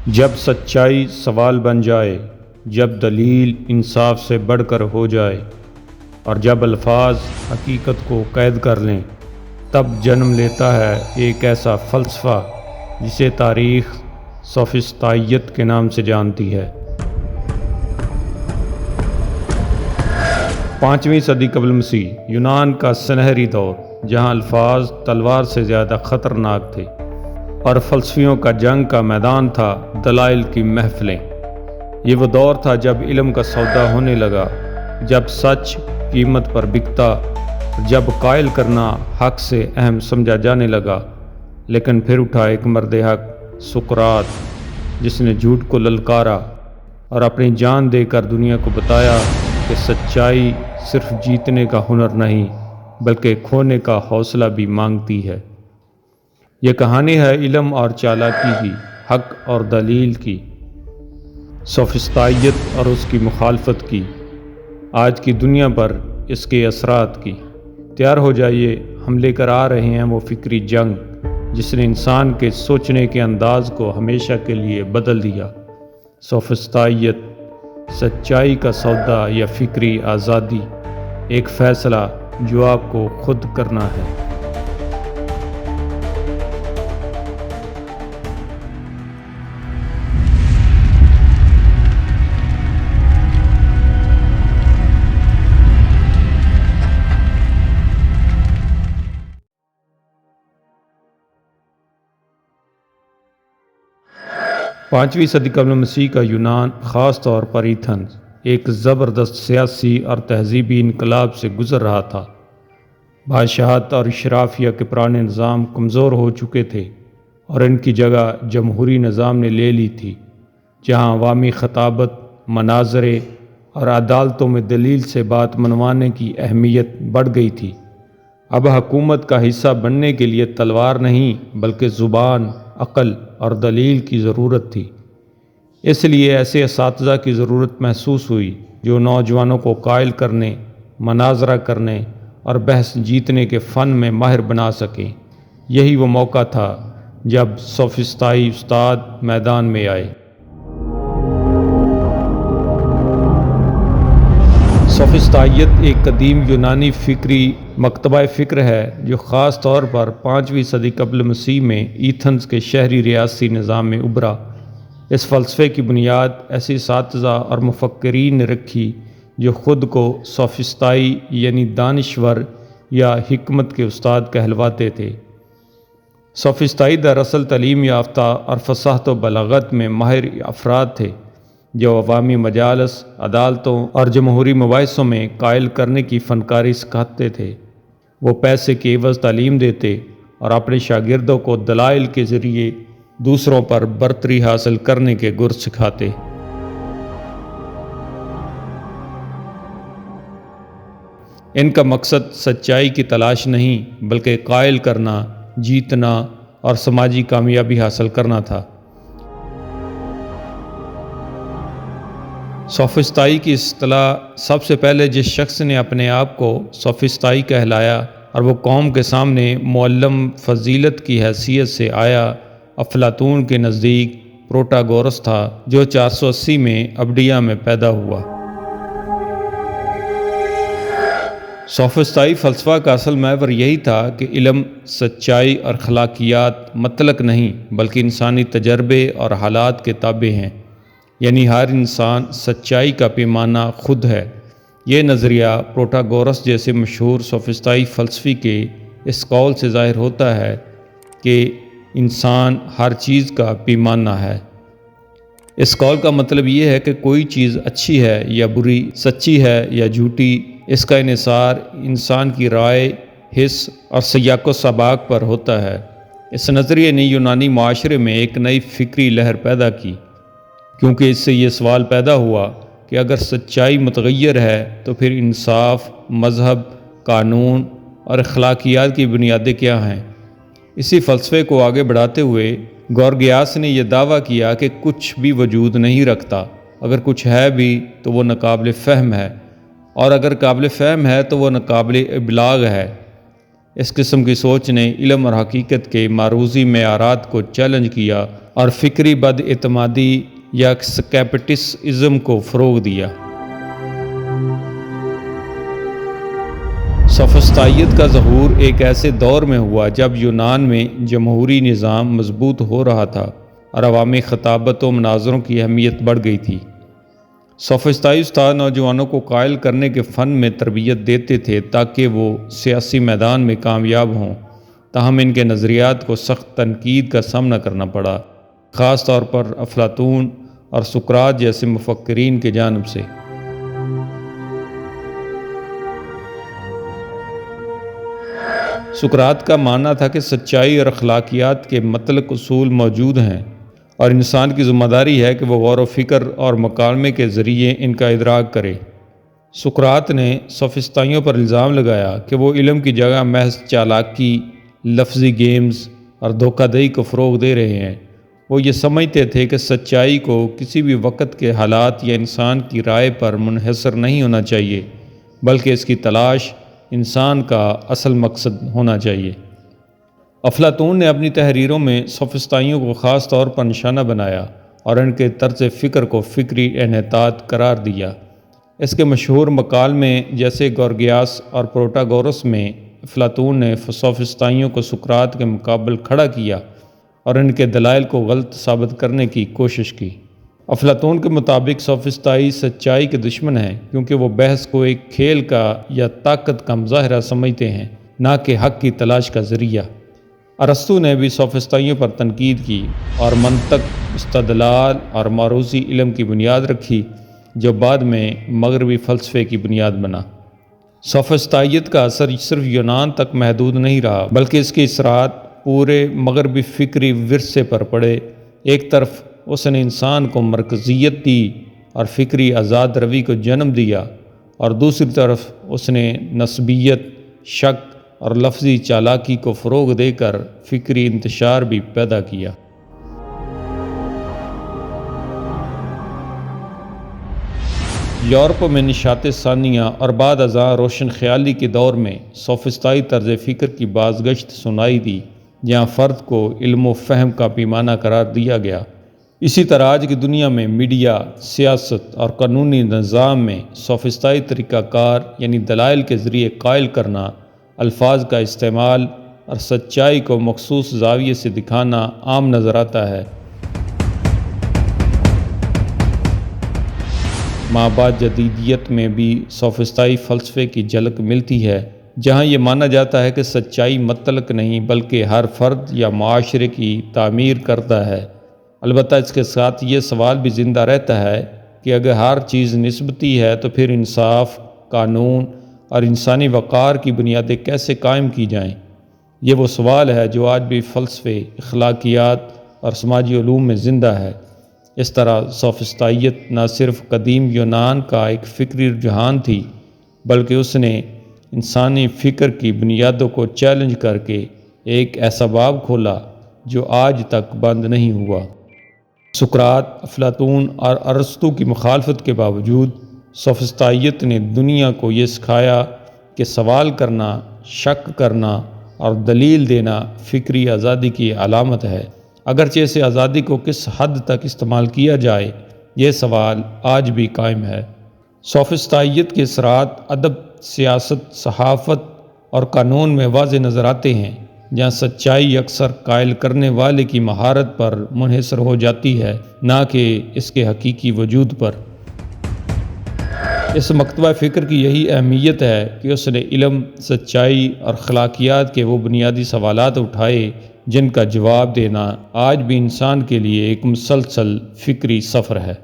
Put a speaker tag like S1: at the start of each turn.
S1: جب سچائی سوال بن جائے، جب دلیل انصاف سے بڑھ کر ہو جائے، اور جب الفاظ حقیقت کو قید کر لیں، تب جنم لیتا ہے ایک ایسا فلسفہ جسے تاریخ سوفسطائیت کے نام سے جانتی ہے۔ 5ویں صدی قبل مسیح یونان کا سنہری دور، جہاں الفاظ تلوار سے زیادہ خطرناک تھے اور فلسفیوں کا جنگ کا میدان تھا دلائل کی محفلیں۔ یہ وہ دور تھا جب علم کا سودا ہونے لگا، جب سچ قیمت پر بکتا، جب قائل کرنا حق سے اہم سمجھا جانے لگا۔ لیکن پھر اٹھا ایک مرد حق، سقراط، جس نے جھوٹ کو للکارا اور اپنی جان دے کر دنیا کو بتایا کہ سچائی صرف جیتنے کا ہنر نہیں بلکہ کھونے کا حوصلہ بھی مانگتی ہے۔ یہ کہانی ہے علم اور چالاکی کی، حق اور دلیل کی، سوفسطائیت اور اس کی مخالفت کی، آج کی دنیا پر اس کے اثرات کی۔ تیار ہو جائیے، ہم لے کر آ رہے ہیں وہ فکری جنگ جس نے انسان کے سوچنے کے انداز کو ہمیشہ کے لیے بدل دیا۔ سوفسطائیت، سچائی کا سودا یا فکری آزادی، ایک فیصلہ جو آپ کو خود کرنا ہے۔ پانچویں صدی قبل مسیح کا یونان، خاص طور پر ایتھنز، ایک زبردست سیاسی اور تہذیبی انقلاب سے گزر رہا تھا۔ بادشاہت اور اشرافیہ کے پرانے نظام کمزور ہو چکے تھے اور ان کی جگہ جمہوری نظام نے لے لی تھی، جہاں عوامی خطابت، مناظرے اور عدالتوں میں دلیل سے بات منوانے کی اہمیت بڑھ گئی تھی۔ اب حکومت کا حصہ بننے کے لیے تلوار نہیں بلکہ زبان، عقل اور دلیل کی ضرورت تھی۔ اس لیے ایسے اساتذہ کی ضرورت محسوس ہوئی جو نوجوانوں کو قائل کرنے، مناظرہ کرنے اور بحث جیتنے کے فن میں ماہر بنا سکیں۔ یہی وہ موقع تھا جب سوفسطائی استاد میدان میں آئے۔ سوفسطائیت ایک قدیم یونانی فکری مکتبہ فکر ہے جو خاص طور پر 5ویں صدی قبل مسیح میں ایتھنز کے شہری ریاسی نظام میں ابھرا۔ اس فلسفے کی بنیاد ایسے اساتذہ اور مفکرین نے رکھی جو خود کو سوفسطائی یعنی دانشور یا حکمت کے استاد کہلواتے تھے۔ سوفسطائی دراصل تعلیم یافتہ اور فصاحت و بلاغت میں ماہر افراد تھے جو عوامی مجالس، عدالتوں اور جمہوری مباحثوں میں قائل کرنے کی فنکاری سکھاتے تھے۔ وہ پیسے کے عوض تعلیم دیتے اور اپنے شاگردوں کو دلائل کے ذریعے دوسروں پر برتری حاصل کرنے کے گر سکھاتے۔ ان کا مقصد سچائی کی تلاش نہیں بلکہ قائل کرنا، جیتنا اور سماجی کامیابی حاصل کرنا تھا۔ سوفسطائی کی اصطلاح سب سے پہلے جس شخص نے اپنے آپ کو سوفسطائی کہلایا اور وہ قوم کے سامنے معلم فضیلت کی حیثیت سے آیا، افلاطون کے نزدیک پروٹاگورس تھا جو 480 میں ابڈیا میں پیدا ہوا۔ سوفسطائی فلسفہ کا اصل محور یہی تھا کہ علم، سچائی اور اخلاقیات مطلق نہیں بلکہ انسانی تجربے اور حالات کے تابع ہیں، یعنی ہر انسان سچائی کا پیمانہ خود ہے۔ یہ نظریہ پروٹاگورس جیسے مشہور سوفسطائی فلسفی کے اس قول سے ظاہر ہوتا ہے کہ انسان ہر چیز کا پیمانہ ہے۔ اس قول کا مطلب یہ ہے کہ کوئی چیز اچھی ہے یا بری، سچی ہے یا جھوٹی، اس کا انحصار انسان کی رائے، حس اور سیاق و سباق پر ہوتا ہے۔ اس نظریے نے یونانی معاشرے میں ایک نئی فکری لہر پیدا کی، کیونکہ اس سے یہ سوال پیدا ہوا کہ اگر سچائی متغیر ہے تو پھر انصاف، مذہب، قانون اور اخلاقیات کی بنیادیں کیا ہیں؟ اسی فلسفے کو آگے بڑھاتے ہوئے گورگیاس نے یہ دعویٰ کیا کہ کچھ بھی وجود نہیں رکھتا، اگر کچھ ہے بھی تو وہ ناقابل فہم ہے، اور اگر قابل فہم ہے تو وہ ناقابل ابلاغ ہے۔ اس قسم کی سوچ نے علم اور حقیقت کے معروضی معیارات کو چیلنج کیا اور فکری بد اعتمادی یا اسکیپٹسزم کو فروغ دیا۔ سوفسطائیت کا ظہور ایک ایسے دور میں ہوا جب یونان میں جمہوری نظام مضبوط ہو رہا تھا اور عوامی خطابت و مناظروں کی اہمیت بڑھ گئی تھی۔ سوفسطائی استاد نوجوانوں کو قائل کرنے کے فن میں تربیت دیتے تھے تاکہ وہ سیاسی میدان میں کامیاب ہوں، تاہم ان کے نظریات کو سخت تنقید کا سامنا کرنا پڑا، خاص طور پر افلاطون اور سقراط جیسے مفکرین کی جانب سے۔ سقراط کا ماننا تھا کہ سچائی اور اخلاقیات کے مطلق اصول موجود ہیں اور انسان کی ذمہ داری ہے کہ وہ غور و فکر اور مکالمے کے ذریعے ان کا ادراک کرے۔ سقراط نے سوفسطائیوں پر الزام لگایا کہ وہ علم کی جگہ محض چالاکی، لفظی گیمز اور دھوکہ دہی کو فروغ دے رہے ہیں۔ وہ یہ سمجھتے تھے کہ سچائی کو کسی بھی وقت کے حالات یا انسان کی رائے پر منحصر نہیں ہونا چاہیے، بلکہ اس کی تلاش انسان کا اصل مقصد ہونا چاہیے۔ افلاطون نے اپنی تحریروں میں سوفسطائیوں کو خاص طور پر نشانہ بنایا اور ان کے طرز فکر کو فکری انحطاط قرار دیا۔ اس کے مشہور مکالمے جیسے گورگیاس اور پروٹاگورس میں افلاطون نے سوفسطائیوں کو سقراط کے مقابل کھڑا کیا اور ان کے دلائل کو غلط ثابت کرنے کی کوشش کی۔ افلاطون کے مطابق سوفسطائی سچائی کے دشمن ہیں کیونکہ وہ بحث کو ایک کھیل کا یا طاقت کا مظاہرہ سمجھتے ہیں، نہ کہ حق کی تلاش کا ذریعہ۔ ارسطو نے بھی سوفسطائیوں پر تنقید کی اور منطق، استدلال اور معروضی علم کی بنیاد رکھی، جو بعد میں مغربی فلسفے کی بنیاد بنا۔ سوفسطائیت کا اثر صرف یونان تک محدود نہیں رہا، بلکہ اس کے اثرات پورے مغربی فکری ورثے پر پڑے۔ ایک طرف اس نے انسان کو مرکزیت دی اور فکری آزاد روی کو جنم دیا، اور دوسری طرف اس نے نسبیت، شک اور لفظی چالاکی کو فروغ دے کر فکری انتشار بھی پیدا کیا۔ یورپ میں نشاط ثانیہ اور بعد ازاں روشن خیالی کے دور میں سوفسطائی طرز فکر کی بازگشت سنائی دی، جہاں فرد کو علم و فہم کا پیمانہ قرار دیا گیا۔ اسی طرح آج کی دنیا میں میڈیا، سیاست اور قانونی نظام میں سوفسطائی طریقہ کار یعنی دلائل کے ذریعے قائل کرنا، الفاظ کا استعمال اور سچائی کو مخصوص زاویے سے دکھانا عام نظر آتا ہے۔ مابعد جدیدیت میں بھی سوفسطائی فلسفے کی جھلک ملتی ہے، جہاں یہ مانا جاتا ہے کہ سچائی مطلق نہیں بلکہ ہر فرد یا معاشرے کی تعمیر کرتا ہے۔ البتہ اس کے ساتھ یہ سوال بھی زندہ رہتا ہے کہ اگر ہر چیز نسبتی ہے تو پھر انصاف، قانون اور انسانی وقار کی بنیادیں کیسے قائم کی جائیں؟ یہ وہ سوال ہے جو آج بھی فلسفے، اخلاقیات اور سماجی علوم میں زندہ ہے۔ اس طرح سوفسطائیت نہ صرف قدیم یونان کا ایک فکری رجحان تھی، بلکہ اس نے انسانی فکر کی بنیادوں کو چیلنج کر کے ایک ایسا باب کھولا جو آج تک بند نہیں ہوا۔ سقراط، افلاطون اور ارسطو کی مخالفت کے باوجود سوفسطائیت نے دنیا کو یہ سکھایا کہ سوال کرنا، شک کرنا اور دلیل دینا فکری آزادی کی علامت ہے۔ اگرچہ اس آزادی کو کس حد تک استعمال کیا جائے، یہ سوال آج بھی قائم ہے۔ سوفسطائیت کے اثرات ادب، سیاست، صحافت اور قانون میں واضح نظر آتے ہیں، جہاں سچائی اکثر قائل کرنے والے کی مہارت پر منحصر ہو جاتی ہے، نہ کہ اس کے حقیقی وجود پر۔ اس مکتبہ فکر کی یہی اہمیت ہے کہ اس نے علم، سچائی اور اخلاقیات کے وہ بنیادی سوالات اٹھائے جن کا جواب دینا آج بھی انسان کے لیے ایک مسلسل فکری سفر ہے۔